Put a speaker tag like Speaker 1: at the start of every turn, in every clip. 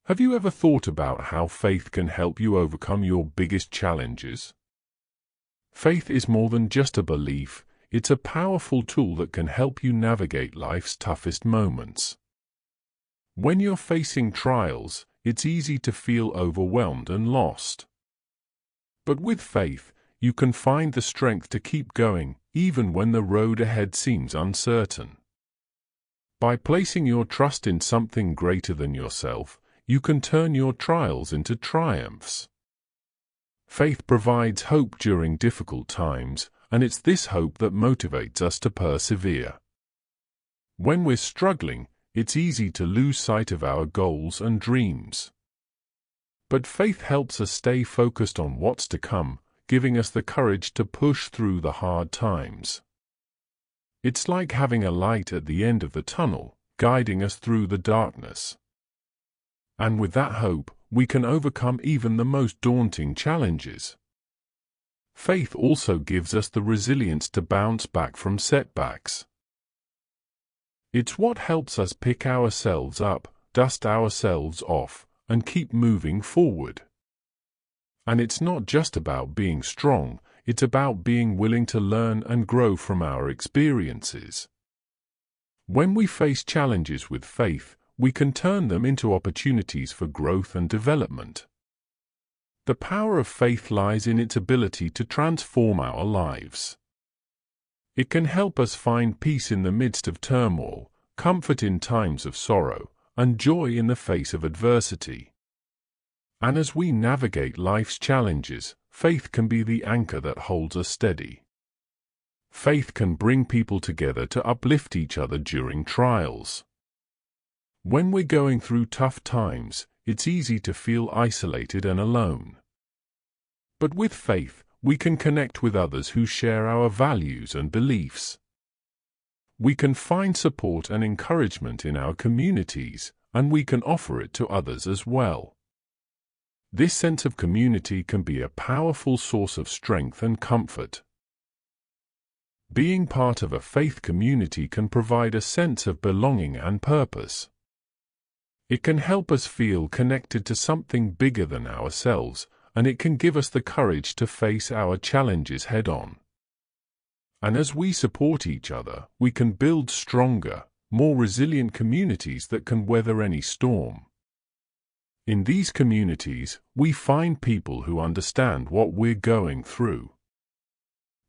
Speaker 1: Have you ever thought about how faith can help you overcome your biggest challenges? Faith is more than just a belief, it's a powerful tool that can help you navigate life's toughest moments. When you're facing trials, it's easy to feel overwhelmed and lost. But with faith, you can find the strength to keep going, even when the road ahead seems uncertain. By placing your trust in something greater than yourself, you can turn your trials into triumphs. Faith provides hope during difficult times, and it's this hope that motivates us to persevere. When we're struggling, it's easy to lose sight of our goals and dreams. But faith helps us stay focused on what's to come, giving us the courage to push through the hard times. It's like having a light at the end of the tunnel, guiding us through the darkness. And with that hope, we can overcome even the most daunting challenges. Faith also gives us the resilience to bounce back from setbacks. It's what helps us pick ourselves up, dust ourselves off, and keep moving forward. And it's not just about being strong, it's about being willing to learn and grow from our experiences. When we face challenges with faith, we can turn them into opportunities for growth and development. The power of faith lies in its ability to transform our lives. It can help us find peace in the midst of turmoil, comfort in times of sorrow, and joy in the face of adversity. And as we navigate life's challenges, faith can be the anchor that holds us steady. Faith can bring people together to uplift each other during trials. When we're going through tough times, it's easy to feel isolated and alone. But with faith, we can connect with others who share our values and beliefs. We can find support and encouragement in our communities, and we can offer it to others as well. This sense of community can be a powerful source of strength and comfort. Being part of a faith community can provide a sense of belonging and purpose. It can help us feel connected to something bigger than ourselves, and it can give us the courage to face our challenges head-on. And as we support each other, we can build stronger, more resilient communities that can weather any storm. In these communities, we find people who understand what we're going through.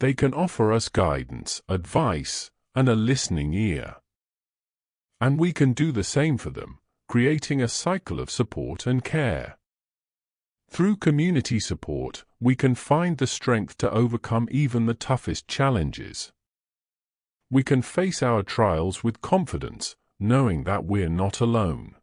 Speaker 1: They can offer us guidance, advice, and a listening ear. And we can do the same for them, creating a cycle of support and care. Through community support, we can find the strength to overcome even the toughest challenges. We can face our trials with confidence, knowing that we're not alone.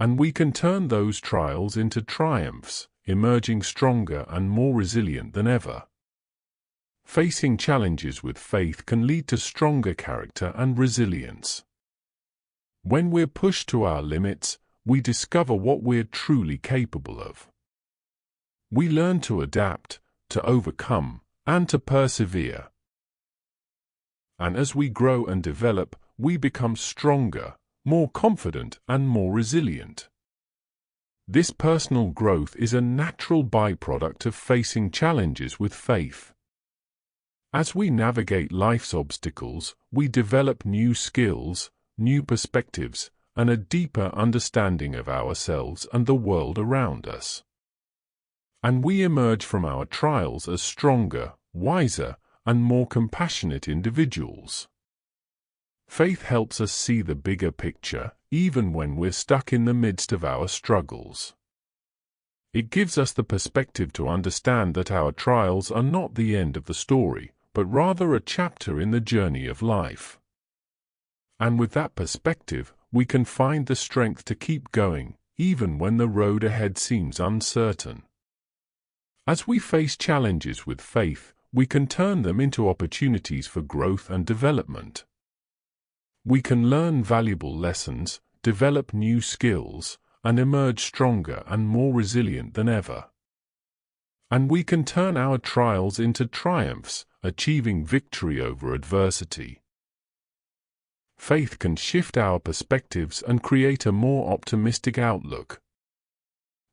Speaker 1: And we can turn those trials into triumphs, emerging stronger and more resilient than ever. Facing challenges with faith can lead to stronger character and resilience. When we're pushed to our limits, we discover what we're truly capable of. We learn to adapt, to overcome, and to persevere. And as we grow and develop, we become stronger, more confident, and more resilient. This personal growth is a natural byproduct of facing challenges with faith. As we navigate life's obstacles, we develop new skills, new perspectives, and a deeper understanding of ourselves and the world around us. And we emerge from our trials as stronger, wiser, and more compassionate individuals. Faith helps us see the bigger picture, even when we're stuck in the midst of our struggles. It gives us the perspective to understand that our trials are not the end of the story, but rather a chapter in the journey of life. And with that perspective, we can find the strength to keep going, even when the road ahead seems uncertain. As we face challenges with faith, we can turn them into opportunities for growth and development. We can learn valuable lessons, develop new skills, and emerge stronger and more resilient than ever. And we can turn our trials into triumphs, achieving victory over adversity. Faith can shift our perspectives and create a more optimistic outlook.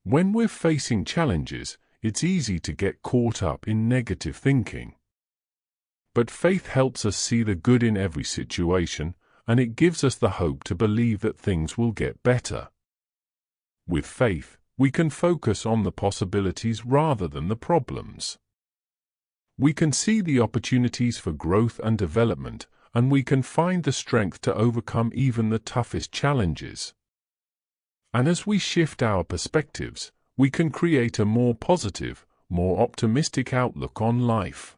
Speaker 1: When we're facing challenges, it's easy to get caught up in negative thinking. But faith helps us see the good in every situation, and it gives us the hope to believe that things will get better. With faith, we can focus on the possibilities rather than the problems. We can see the opportunities for growth and development, and we can find the strength to overcome even the toughest challenges. And as we shift our perspectives, we can create a more positive, more optimistic outlook on life.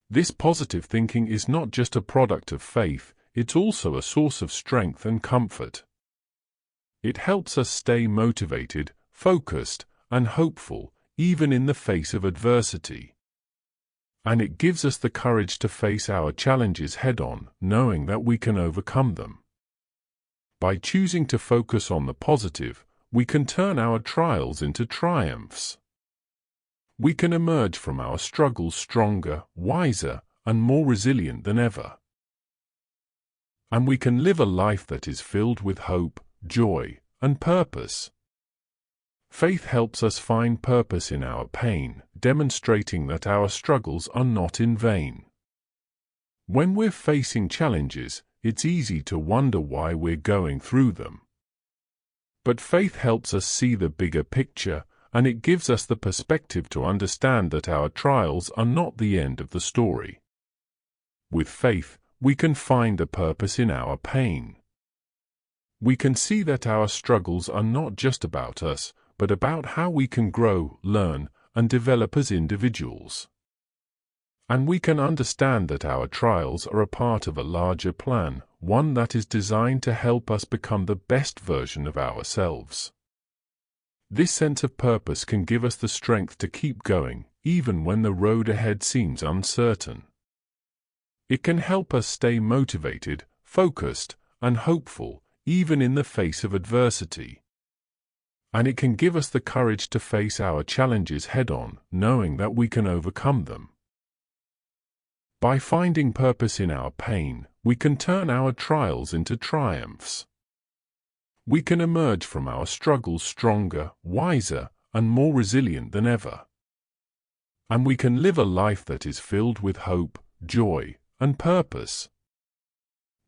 Speaker 1: This positive thinking is not just a product of faith, it's also a source of strength and comfort. It helps us stay motivated, focused, and hopeful, even in the face of adversity. And it gives us the courage to face our challenges head-on, knowing that we can overcome them. By choosing to focus on the positive, we can turn our trials into triumphs. We can emerge from our struggles stronger, wiser, and more resilient than ever. And we can live a life that is filled with hope, joy, and purpose. Faith helps us find purpose in our pain, demonstrating that our struggles are not in vain. When we're facing challenges, it's easy to wonder why we're going through them. But faith helps us see the bigger picture, and it gives us the perspective to understand that our trials are not the end of the story. With faith, we can find a purpose in our pain. We can see that our struggles are not just about us, but about how we can grow, learn, and develop as individuals. And we can understand that our trials are a part of a larger plan, one that is designed to help us become the best version of ourselves. This sense of purpose can give us the strength to keep going, even when the road ahead seems uncertain. It can help us stay motivated, focused, and hopeful, even in the face of adversity. And it can give us the courage to face our challenges head-on, knowing that we can overcome them. By finding purpose in our pain, we can turn our trials into triumphs. We can emerge from our struggles stronger, wiser, and more resilient than ever. And we can live a life that is filled with hope, joy, and purpose.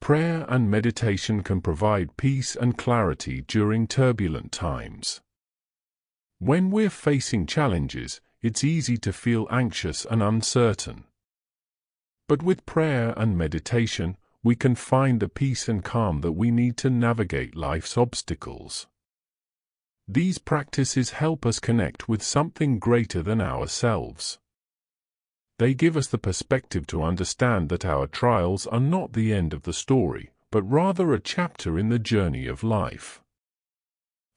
Speaker 1: Prayer and meditation can provide peace and clarity during turbulent times. When we're facing challenges, it's easy to feel anxious and uncertain. But with prayer and meditation, we can find the peace and calm that we need to navigate life's obstacles. These practices help us connect with something greater than ourselves. They give us the perspective to understand that our trials are not the end of the story, but rather a chapter in the journey of life.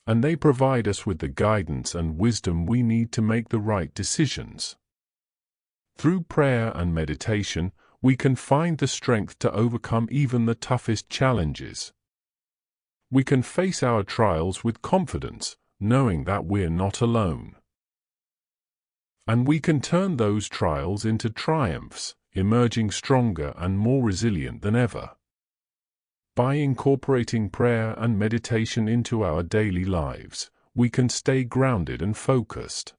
Speaker 1: And they provide us with the guidance and wisdom we need to make the right decisions. Through prayer and meditation, we can find the strength to overcome even the toughest challenges. We can face our trials with confidence, knowing that we're not alone. And we can turn those trials into triumphs, emerging stronger and more resilient than ever. By incorporating prayer and meditation into our daily lives, we can stay grounded and focused.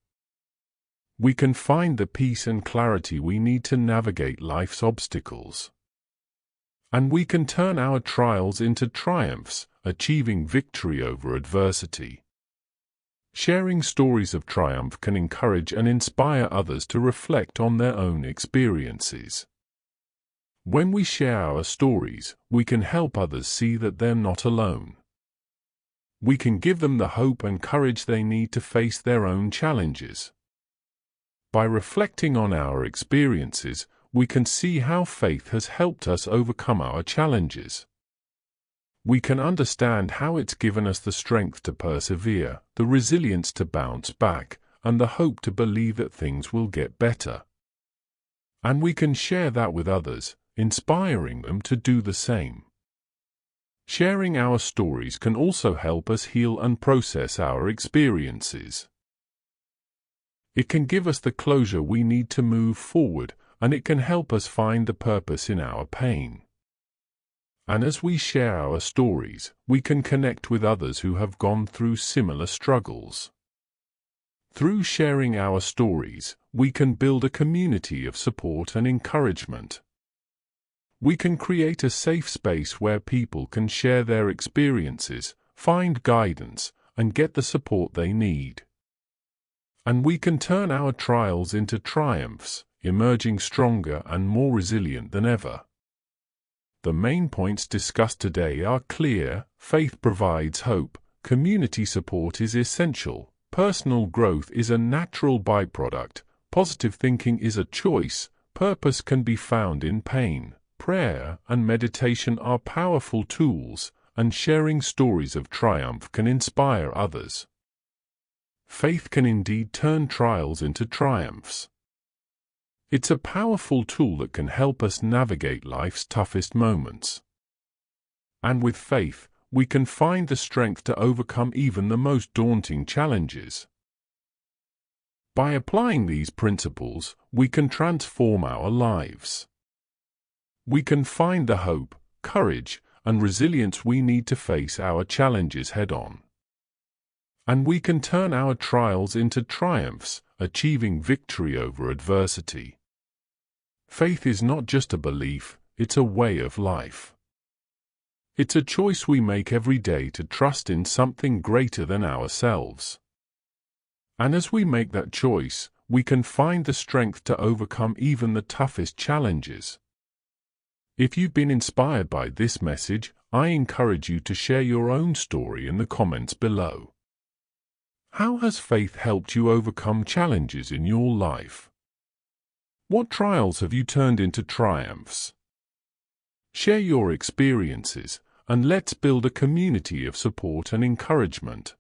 Speaker 1: We can find the peace and clarity we need to navigate life's obstacles. And we can turn our trials into triumphs, achieving victory over adversity. Sharing stories of triumph can encourage and inspire others to reflect on their own experiences. When we share our stories, we can help others see that they're not alone. We can give them the hope and courage they need to face their own challenges. By reflecting on our experiences, we can see how faith has helped us overcome our challenges. We can understand how it's given us the strength to persevere, the resilience to bounce back, and the hope to believe that things will get better. And we can share that with others, inspiring them to do the same. Sharing our stories can also help us heal and process our experiences. It can give us the closure we need to move forward, and it can help us find the purpose in our pain. And as we share our stories, we can connect with others who have gone through similar struggles. Through sharing our stories, we can build a community of support and encouragement. We can create a safe space where people can share their experiences, find guidance, and get the support they need. And we can turn our trials into triumphs, emerging stronger and more resilient than ever. The main points discussed today are clear: faith provides hope, community support is essential, personal growth is a natural byproduct, positive thinking is a choice, purpose can be found in pain, prayer and meditation are powerful tools, and sharing stories of triumph can inspire others. Faith can indeed turn trials into triumphs. It's a powerful tool that can help us navigate life's toughest moments. And with faith, we can find the strength to overcome even the most daunting challenges. By applying these principles, we can transform our lives. We can find the hope, courage, and resilience we need to face our challenges head-on. And we can turn our trials into triumphs, achieving victory over adversity. Faith is not just a belief, it's a way of life. It's a choice we make every day to trust in something greater than ourselves. And as we make that choice, we can find the strength to overcome even the toughest challenges. If you've been inspired by this message, I encourage you to share your own story in the comments below. How has faith helped you overcome challenges in your life? What trials have you turned into triumphs? Share your experiences, and let's build a community of support and encouragement.